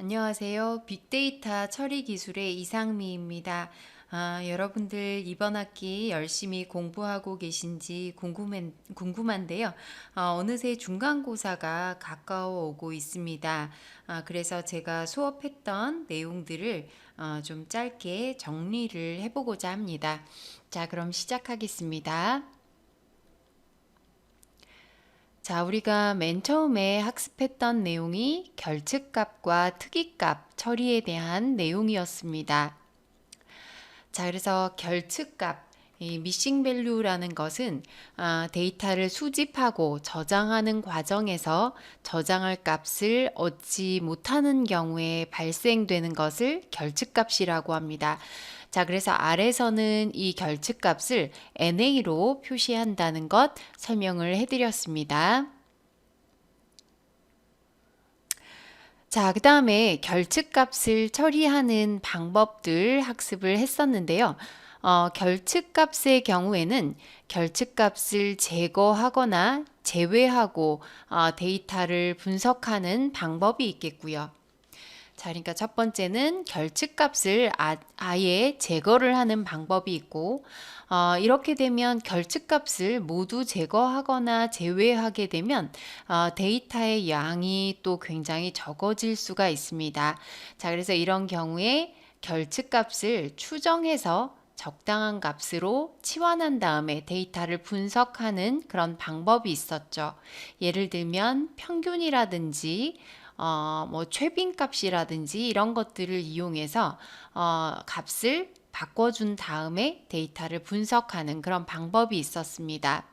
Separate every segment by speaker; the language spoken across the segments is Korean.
Speaker 1: 안녕하세요. 빅데이터 처리 기술의 이상미입니다. 여러분들 이번 학기 열심히 공부하고 계신지 궁금한데요. 어느새 중간고사가 가까워 오고 있습니다. 그래서 제가 수업했던 내용들을 좀 짧게 정리를 해보고자 합니다. 자, 그럼 시작하겠습니다. 자, 우리가 맨 처음에 학습했던 내용이 결측값과 특이값 처리에 대한 내용이었습니다. 자, 그래서 결측값, 이 미싱 밸류라는 것은 데이터를 수집하고 저장하는 과정에서 저장할 값을 얻지 못하는 경우에 발생되는 것을 결측값이라고 합니다. 자, 그래서 아래서는 이 결측값을 NA로 표시한다는 것 설명을 해드렸습니다. 자, 그 다음에 결측값을 처리하는 방법들 학습을 했었는데요. 결측값의 경우에는 결측값을 제거하거나 제외하고 데이터를 분석하는 방법이 있겠고요. 자, 그러니까 첫 번째는 결측값을 아예 제거를 하는 방법이 있고, 이렇게 되면 결측값을 모두 제거하거나 제외하게 되면 데이터의 양이 또 굉장히 적어질 수가 있습니다. 자, 그래서 이런 경우에 결측값을 추정해서 적당한 값으로 치환한 다음에 데이터를 분석하는 그런 방법이 있었죠. 예를 들면 평균이라든지 뭐 최빈 값이라든지 이런 것들을 이용해서 값을 바꿔준 다음에 데이터를 분석하는 그런 방법이 있었습니다.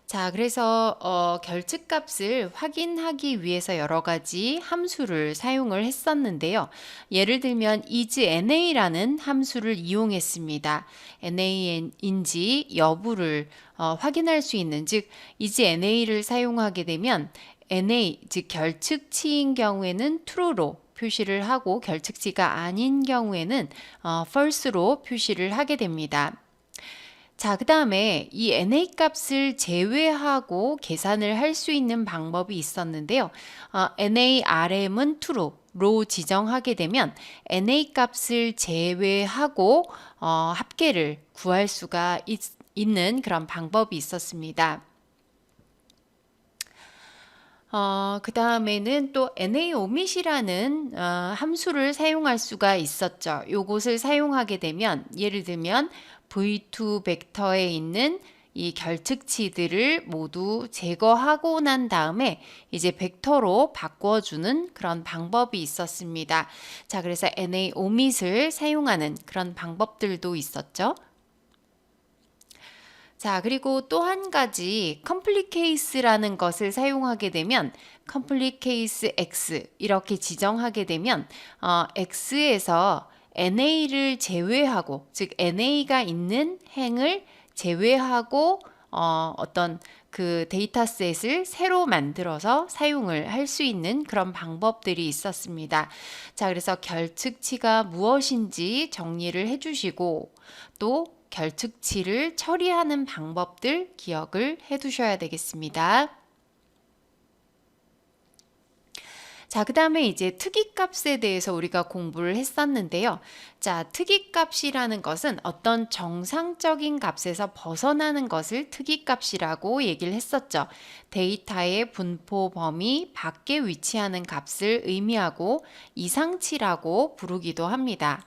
Speaker 1: 자, 그래서 결측값을 확인하기 위해서 여러 가지 함수를 사용을 했었는데요. 예를 들면 isNa라는 함수를 이용했습니다. NA인지 여부를 확인할 수 있는, 즉 isNa를 사용하게 되면 NA, 즉 결측치인 경우에는 true로 표시를 하고 결측치가 아닌 경우에는 false로 표시를 하게 됩니다. 자, 그 다음에 이 NA 값을 제외하고 계산을 할 수 있는 방법이 있었는데요. NARM은 true로 지정하게 되면 NA 값을 제외하고 합계를 구할 수가 있는 그런 방법이 있었습니다. 그 다음에는 또 NA omit이라는 함수를 사용할 수가 있었죠. 요것을 사용하게 되면 예를 들면 V2 벡터에 있는 이 결측치들을 모두 제거하고 난 다음에 이제 벡터로 바꿔주는 그런 방법이 있었습니다. 자, 그래서 NA omit을 사용하는 그런 방법들도 있었죠. 자, 그리고 또 한 가지 complete case라는 것을 사용하게 되면 complete case x 이렇게 지정하게 되면 x에서 NA를 제외하고, 즉 NA가 있는 행을 제외하고 어떤 그 데이터셋을 새로 만들어서 사용을 할 수 있는 그런 방법들이 있었습니다. 자, 그래서 결측치가 무엇인지 정리를 해주시고 또 결측치를 처리하는 방법들 기억을 해 두셔야 되겠습니다. 자, 그 다음에 이제 특이값에 대해서 우리가 공부를 했었는데요. 자, 특이값이라는 것은 어떤 정상적인 값에서 벗어나는 것을 특이값이라고 얘기를 했었죠. 데이터의 분포 범위 밖에 위치하는 값을 의미하고 이상치라고 부르기도 합니다.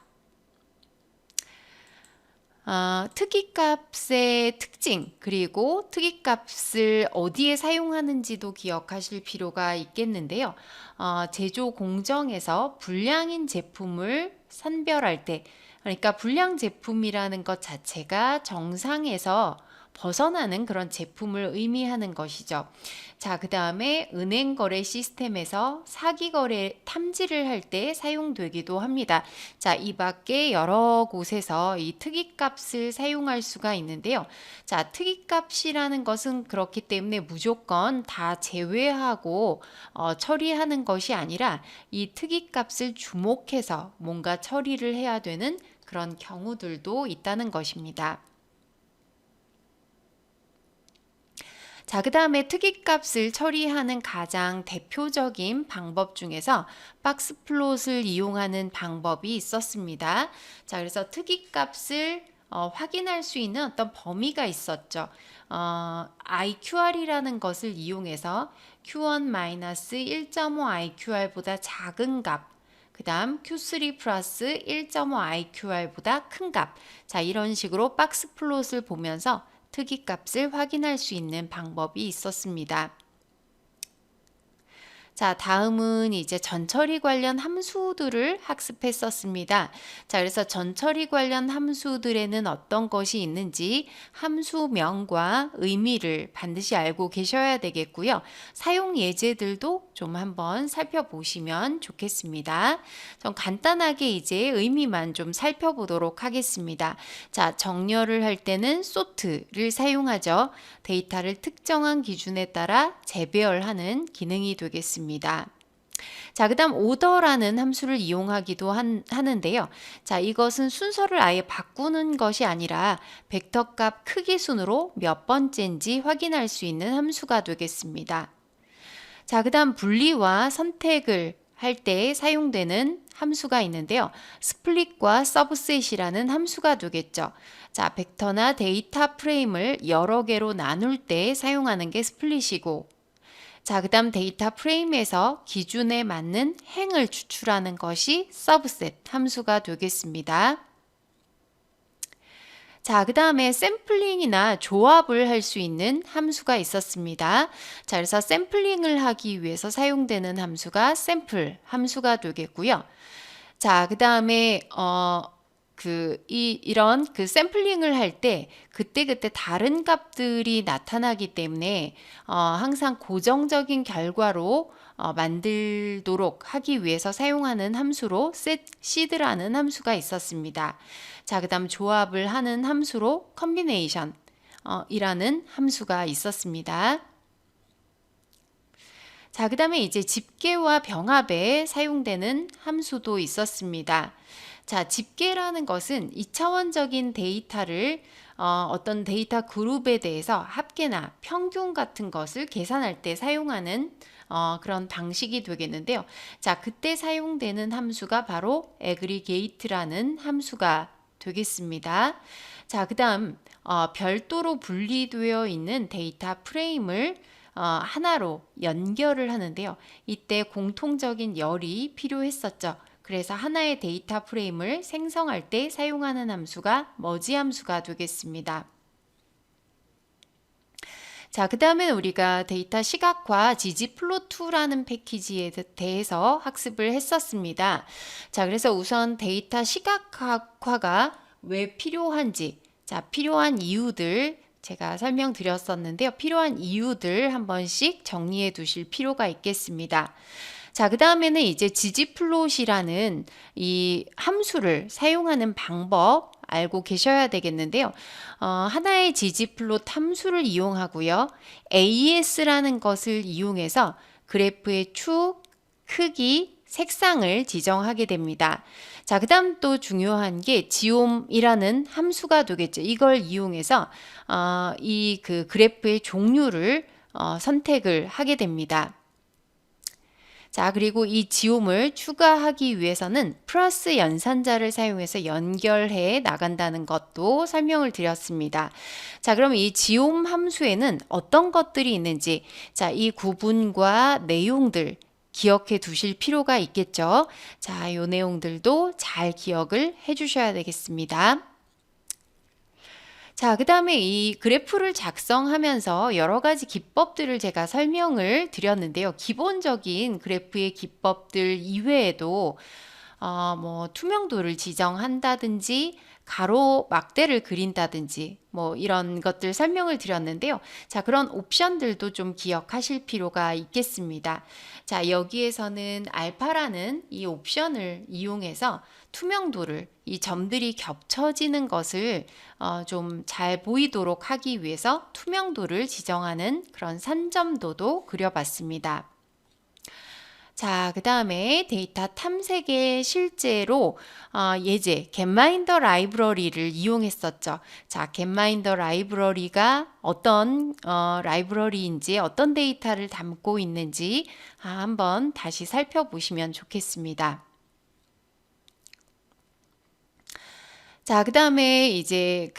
Speaker 1: 특이값의 특징, 그리고 특이값을 어디에 사용하는지도 기억하실 필요가 있겠는데요. 제조 공정에서 불량인 제품을 선별할 때, 그러니까 불량 제품이라는 것 자체가 정상에서 벗어나는 그런 제품을 의미하는 것이죠. 자, 그 다음에 은행 거래 시스템에서 사기 거래 탐지를 할 때 사용되기도 합니다. 자, 이 밖에 여러 곳에서 이 특이값을 사용할 수가 있는데요. 자, 특이값이라는 것은 그렇기 때문에 무조건 다 제외하고 처리하는 것이 아니라 이 특이값을 주목해서 뭔가 처리를 해야 되는 그런 경우들도 있다는 것입니다. 자, 그 다음에 특이값을 처리하는 가장 대표적인 방법 중에서 박스 플롯을 이용하는 방법이 있었습니다. 자, 그래서 특이값을 확인할 수 있는 어떤 범위가 있었죠. IQR이라는 것을 이용해서 Q1-1.5 IQR보다 작은 값, 그 다음 Q3 플러스 1.5 IQR보다 큰 값. 자, 이런 식으로 박스 플롯을 보면서 특이값을 확인할 수 있는 방법이 있었습니다. 자, 다음은 이제 전처리 관련 함수들을 학습했었습니다. 자, 그래서 전처리 관련 함수들에는 어떤 것이 있는지 함수명과 의미를 반드시 알고 계셔야 되겠고요. 사용 예제들도 좀 한번 살펴보시면 좋겠습니다. 좀 간단하게 이제 의미만 좀 살펴보도록 하겠습니다. 자, 정렬을 할 때는 sort를 사용하죠. 데이터를 특정한 기준에 따라 재배열하는 기능이 되겠습니다. 자, 그 다음 order라는 함수를 이용하기도 하는데요. 자, 이것은 순서를 아예 바꾸는 것이 아니라 벡터값 크기 순으로 몇 번째인지 확인할 수 있는 함수가 되겠습니다. 자, 그 다음 분리와 선택을 할 때 사용되는 함수가 있는데요. 스플릿과 서브셋이라는 함수가 되겠죠. 자, 벡터나 데이터 프레임을 여러 개로 나눌 때 사용하는 게 스플릿이고, 자, 그 다음 데이터 프레임에서 기준에 맞는 행을 추출하는 것이 서브셋 함수가 되겠습니다. 자, 그 다음에 샘플링이나 조합을 할 수 있는 함수가 있었습니다. 자, 그래서 샘플링을 하기 위해서 사용되는 함수가 샘플 함수가 되겠고요. 자, 그 다음에 이런 샘플링을 할 때 그때그때 다른 값들이 나타나기 때문에 항상 고정적인 결과로 만들도록 하기 위해서 사용하는 함수로 setSeed라는 함수가 있었습니다. 자, 그 다음 조합을 하는 함수로 combination 이라는 함수가 있었습니다. 자, 그 다음에 이제 집계와 병합에 사용되는 함수도 있었습니다. 자, 집계라는 것은 2차원적인 데이터를 어떤 데이터 그룹에 대해서 합계나 평균 같은 것을 계산할 때 사용하는 그런 방식이 되겠는데요. 자, 그때 사용되는 함수가 바로 aggregate라는 함수가 되겠습니다. 자, 그 다음 별도로 분리되어 있는 데이터 프레임을 하나로 연결을 하는데요. 이때 공통적인 열이 필요했었죠. 그래서 하나의 데이터 프레임을 생성할 때 사용하는 함수가 머지 함수가 되겠습니다. 자, 그 다음에 우리가 데이터 시각화 ggplot2라는 패키지에 대해서 학습을 했었습니다. 자, 그래서 우선 데이터 시각화가 왜 필요한지, 자, 필요한 이유들 제가 설명드렸었는데요. 필요한 이유들 한 번씩 정리해 두실 필요가 있겠습니다. 자, 그 다음에는 이제 ggplot이라는 이 함수를 사용하는 방법 알고 계셔야 되겠는데요. 하나의 ggplot 함수를 이용하고요. AS라는 것을 이용해서 그래프의 축, 크기, 색상을 지정하게 됩니다. 자, 그 다음 또 중요한 게 geom이라는 함수가 되겠죠. 이걸 이용해서 이 그래프의 종류를 선택을 하게 됩니다. 자, 그리고 이 지옴을 추가하기 위해서는 플러스 연산자를 사용해서 연결해 나간다는 것도 설명을 드렸습니다. 자, 그럼 이 지옴 함수에는 어떤 것들이 있는지, 자, 이 구분과 내용들 기억해 두실 필요가 있겠죠. 자, 이 내용들도 잘 기억을 해 주셔야 되겠습니다. 자, 그 다음에 이 그래프를 작성하면서 여러 가지 기법들을 제가 설명을 드렸는데요. 기본적인 그래프의 기법들 이외에도 뭐 투명도를 지정한다든지 가로 막대를 그린다든지 뭐 이런 것들 설명을 드렸는데요. 자, 그런 옵션들도 좀 기억하실 필요가 있겠습니다. 자, 여기에서는 알파라는 이 옵션을 이용해서 투명도를 이 점들이 겹쳐지는 것을 좀 잘 보이도록 하기 위해서 투명도를 지정하는 그런 산점도도 그려봤습니다. 자, 그 다음에 데이터 탐색에 실제로 예제 겟마인더 라이브러리를 이용했었죠. 자, 겟마인더 라이브러리가 어떤 라이브러리인지 어떤 데이터를 담고 있는지 한번 다시 살펴보시면 좋겠습니다. 자, 그 다음에 이제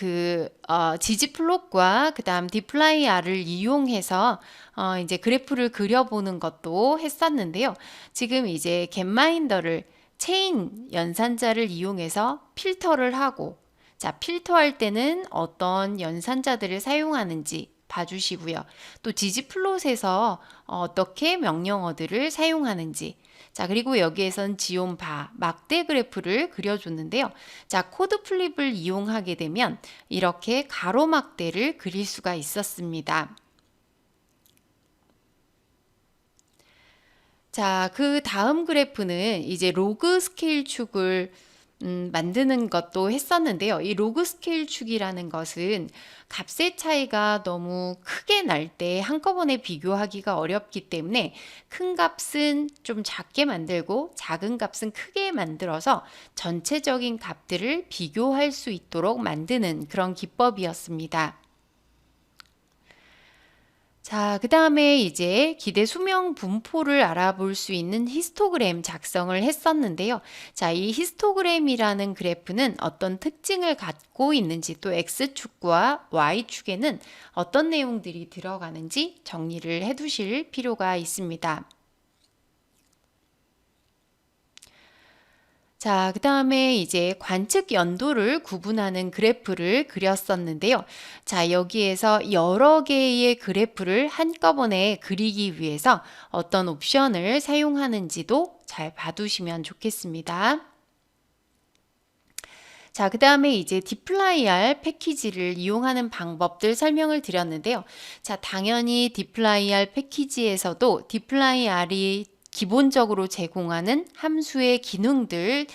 Speaker 1: 지지플롯과 그 다음 디플라이R을 이용해서 이제 그래프를 그려보는 것도 했었는데요. 지금 이제 겟마인더를 체인 연산자를 이용해서 필터를 하고, 자, 필터할 때는 어떤 연산자들을 사용하는지 봐주시고요. 또 지지플롯에서 어떻게 명령어들을 사용하는지, 자, 그리고 여기에선 지온바, 막대 그래프를 그려줬는데요. 자, 코드 플립을 이용하게 되면 이렇게 가로막대를 그릴 수가 있었습니다. 자, 그 다음 그래프는 이제 로그 스케일 축을 만드는 것도 했었는데요. 이 로그 스케일 축이라는 것은 값의 차이가 너무 크게 날 때 한꺼번에 비교하기가 어렵기 때문에 큰 값은 좀 작게 만들고 작은 값은 크게 만들어서 전체적인 값들을 비교할 수 있도록 만드는 그런 기법이었습니다. 자, 그 다음에 이제 기대 수명 분포를 알아볼 수 있는 히스토그램 작성을 했었는데요. 자, 이 히스토그램이라는 그래프는 어떤 특징을 갖고 있는지 또 X축과 Y축에는 어떤 내용들이 들어가는지 정리를 해 두실 필요가 있습니다. 자, 그 다음에 이제 관측 연도를 구분하는 그래프를 그렸었는데요. 자, 여기에서 여러 개의 그래프를 한꺼번에 그리기 위해서 어떤 옵션을 사용하는지도 잘 봐두시면 좋겠습니다. 자, 그 다음에 이제 디플라이R 패키지를 이용하는 방법들 설명을 드렸는데요. 자, 당연히 디플라이R 패키지에서도 디플라이R이 기본적으로 제공하는 함수의 기능들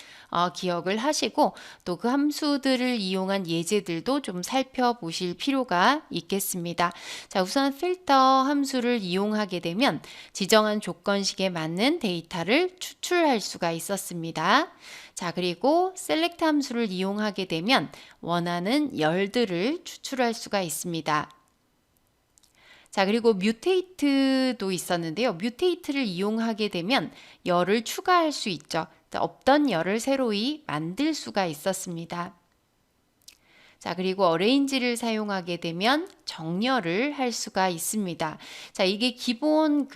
Speaker 1: 기억을 하시고 또 그 함수들을 이용한 예제들도 좀 살펴보실 필요가 있겠습니다. 자, 우선 필터 함수를 이용하게 되면 지정한 조건식에 맞는 데이터를 추출할 수가 있었습니다. 자, 그리고 셀렉트 함수를 이용하게 되면 원하는 열들을 추출할 수가 있습니다. 자, 그리고 뮤테이트도 있었는데요. 뮤테이트를 이용하게 되면 열을 추가할 수 있죠. 없던 열을 새로이 만들 수가 있었습니다. 자, 그리고 어레인지를 사용하게 되면 정렬을 할 수가 있습니다. 자, 이게 기본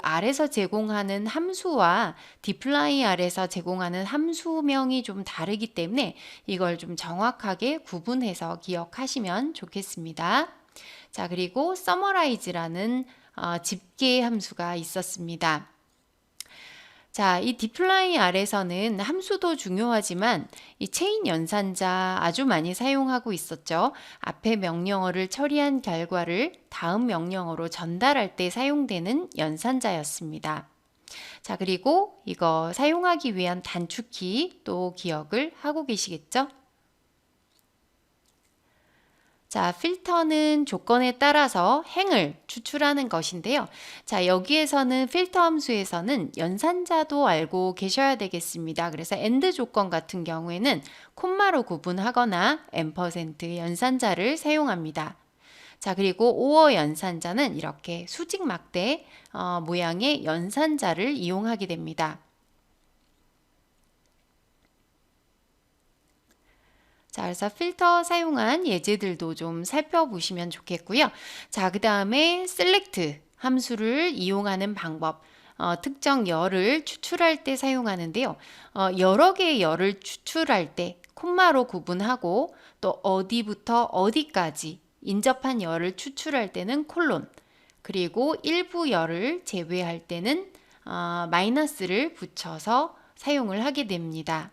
Speaker 1: R에서 제공하는 함수와 디플라이 R에서 제공하는 함수명이 좀 다르기 때문에 이걸 좀 정확하게 구분해서 기억하시면 좋겠습니다. 자, 그리고 summarize라는 집계 함수가 있었습니다. 자, 이 디플라이 R에서는 함수도 중요하지만 이 체인 연산자 아주 많이 사용하고 있었죠. 앞에 명령어를 처리한 결과를 다음 명령어로 전달할 때 사용되는 연산자였습니다. 자, 그리고 이거 사용하기 위한 단축키 또 기억을 하고 계시겠죠? 자, 필터는 조건에 따라서 행을 추출하는 것인데요. 자, 여기에서는 필터 함수에서는 연산자도 알고 계셔야 되겠습니다. 그래서 AND 조건 같은 경우에는 콤마로 구분하거나 앰퍼센트 연산자를 사용합니다. 자, 그리고 OR 연산자는 이렇게 수직 막대 모양의 연산자를 이용하게 됩니다. 자, 그래서 필터 사용한 예제들도 좀 살펴보시면 좋겠고요. 자, 그 다음에 select 함수를 이용하는 방법. 특정 열을 추출할 때 사용하는데요. 여러 개의 열을 추출할 때 콤마로 구분하고 또 어디부터 어디까지 인접한 열을 추출할 때는 콜론, 그리고 일부 열을 제외할 때는 마이너스를 붙여서 사용을 하게 됩니다.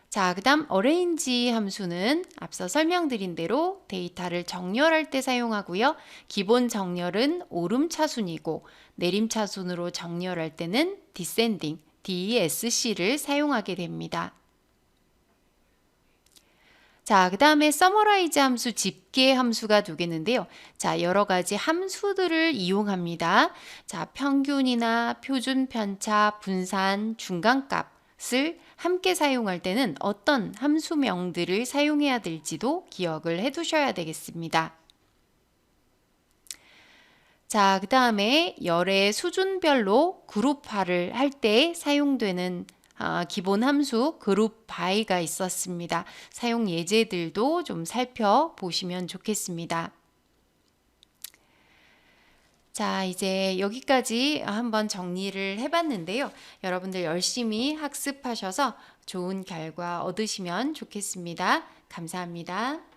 Speaker 1: 자, 그 다음 arrange 함수는 앞서 설명드린 대로 데이터를 정렬할 때 사용하고요. 기본 정렬은 오름차순이고 내림차순으로 정렬할 때는 descending, DESC를 사용하게 됩니다. 자, 그 다음에 summarize 함수, 집계 함수가 되겠는데요. 자, 여러 가지 함수들을 이용합니다. 자, 평균이나 표준 편차, 분산, 중간값을 함께 사용할 때는 어떤 함수명들을 사용해야 될지도 기억을 해 두셔야 되겠습니다. 자, 그 다음에 열의 수준별로 그룹화를 할 때 사용되는 기본 함수 그룹 바이가 있었습니다. 사용 예제들도 좀 살펴보시면 좋겠습니다. 자, 이제 여기까지 한번 정리를 해봤는데요. 여러분들 열심히 학습하셔서 좋은 결과 얻으시면 좋겠습니다. 감사합니다.